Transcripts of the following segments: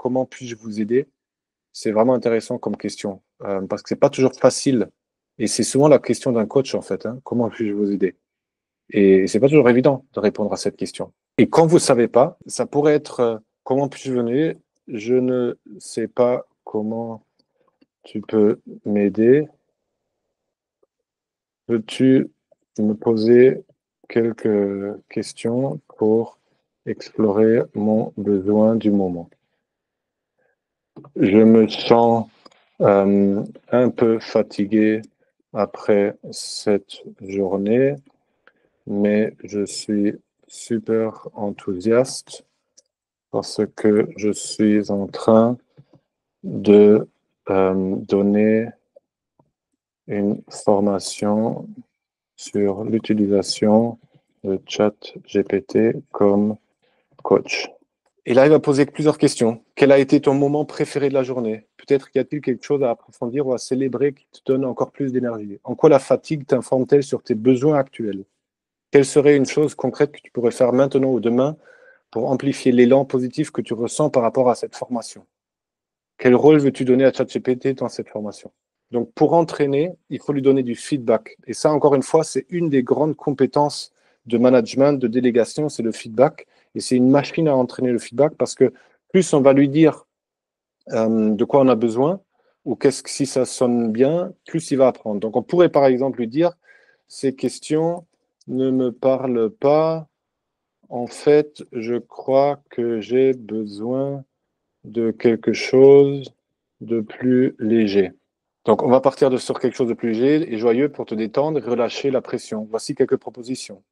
comment puis-je vous aider? C'est vraiment intéressant comme question, parce que c'est pas toujours facile. Et c'est souvent la question d'un coach, en fait, hein, comment puis-je vous aider? Et c'est pas toujours évident de répondre à cette question. Et quand vous savez pas, ça pourrait être comment puis-je vous aider? Je ne sais pas comment tu peux m'aider. Peux-tu me poser quelques questions pour explorer mon besoin du moment? Je me sens un peu fatigué après cette journée, mais je suis super enthousiaste parce que je suis en train de donner une formation sur l'utilisation de ChatGPT comme coach. Et là, il va poser plusieurs questions. Quel a été ton moment préféré de la journée? Peut-être y a-t-il quelque chose à approfondir ou à célébrer qui te donne encore plus d'énergie? En quoi la fatigue t'informe-t-elle sur tes besoins actuels? Quelle serait une chose concrète que tu pourrais faire maintenant ou demain pour amplifier l'élan positif que tu ressens par rapport à cette formation? Quel rôle veux-tu donner à ChatGPT dans cette formation? Donc, pour entraîner, il faut lui donner du feedback. Et ça, encore une fois, c'est une des grandes compétences de management, de délégation, c'est le feedback. Et c'est une machine à entraîner le feedback parce que plus on va lui dire de quoi on a besoin ou si ça sonne bien, plus il va apprendre. Donc, on pourrait par exemple lui dire ces questions ne me parlent pas. En fait, je crois que j'ai besoin de quelque chose de plus léger. Donc, on va partir sur quelque chose de plus léger et joyeux pour te détendre et relâcher la pression. Voici quelques propositions.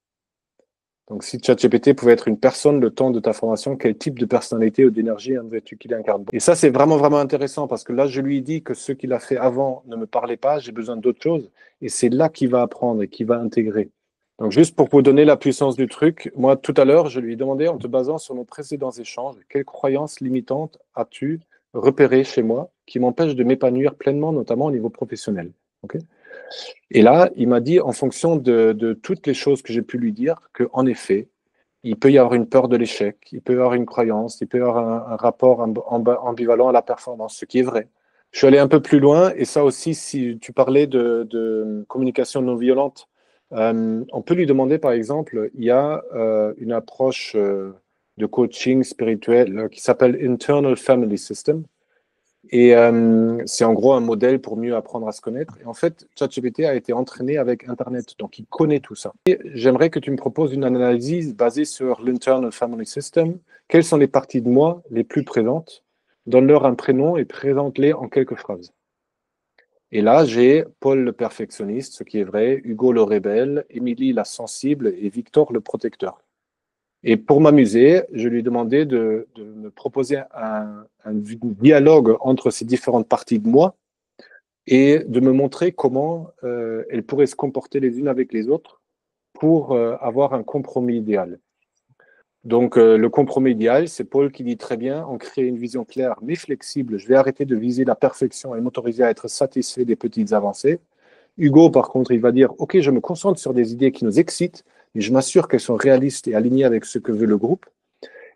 Donc, si ChatGPT pouvait être une personne le temps de ta formation, quel type de personnalité ou d'énergie aimerais-tu qu'il incarne? Et ça, c'est vraiment, vraiment intéressant parce que là, je lui ai dit que ce qu'il a fait avant ne me parlait pas, j'ai besoin d'autre chose. Et c'est là qu'il va apprendre et qu'il va intégrer. Donc, juste pour vous donner la puissance du truc, moi, tout à l'heure, je lui ai demandé, en te basant sur nos précédents échanges, quelles croyances limitantes as-tu repérées chez moi qui m'empêchent de m'épanouir pleinement, notamment au niveau professionnel? Okay. Et là, il m'a dit, en fonction de toutes les choses que j'ai pu lui dire, qu'en effet, il peut y avoir une peur de l'échec, il peut y avoir une croyance, il peut y avoir un rapport ambivalent à la performance, ce qui est vrai. Je suis allé un peu plus loin, et ça aussi, si tu parlais de communication non violente, on peut lui demander, par exemple, il y a une approche de coaching spirituel qui s'appelle Internal Family System. Et c'est en gros un modèle pour mieux apprendre à se connaître. Et en fait, ChatGPT a été entraîné avec Internet, donc il connaît tout ça. Et j'aimerais que tu me proposes une analyse basée sur l'Internal Family System. Quelles sont les parties de moi les plus présentes? Donne-leur un prénom et présente-les en quelques phrases. Et là, j'ai Paul le perfectionniste, ce qui est vrai, Hugo le rebelle, Émilie la sensible et Victor le protecteur. Et pour m'amuser, je lui ai demandé de me proposer un dialogue entre ces différentes parties de moi et de me montrer comment elles pourraient se comporter les unes avec les autres pour avoir un compromis idéal. Donc, le compromis idéal, c'est Paul qui dit très bien, on crée une vision claire mais flexible. Je vais arrêter de viser la perfection et m'autoriser à être satisfait des petites avancées. Hugo, par contre, il va dire, OK, je me concentre sur des idées qui nous excitent, mais je m'assure qu'elles sont réalistes et alignées avec ce que veut le groupe.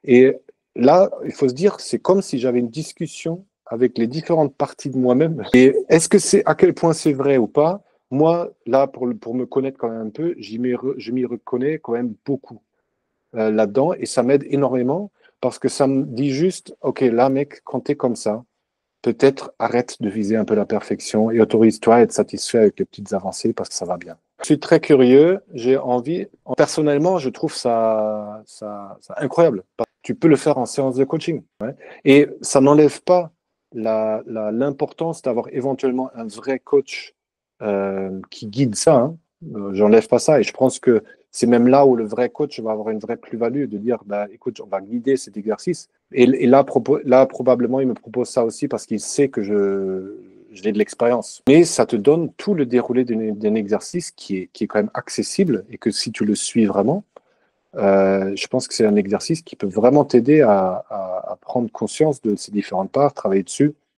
Et là, il faut se dire, c'est comme si j'avais une discussion avec les différentes parties de moi-même. Et est-ce que c'est à quel point c'est vrai ou pas? Moi, là, pour me connaître quand même un peu, je m'y reconnais quand même beaucoup là-dedans et ça m'aide énormément parce que ça me dit juste, OK, là, mec, quand t'es comme ça, peut-être arrête de viser un peu la perfection et autorise-toi à être satisfait avec les petites avancées parce que ça va bien. Je suis très curieux, j'ai envie. Personnellement, je trouve ça incroyable. Tu peux le faire en séance de coaching. Ouais. Et ça n'enlève pas l'importance d'avoir éventuellement un vrai coach qui guide ça. Hein. J'enlève pas ça. Et je pense que c'est même là où le vrai coach va avoir une vraie plus-value de dire, bah, écoute, on va guider cet exercice. Et là, probablement, il me propose ça aussi parce qu'il sait que j'ai de l'expérience. Mais ça te donne tout le déroulé d'un exercice qui est quand même accessible et que si tu le suis vraiment, je pense que c'est un exercice qui peut vraiment t'aider à prendre conscience de ces différentes parts, travailler dessus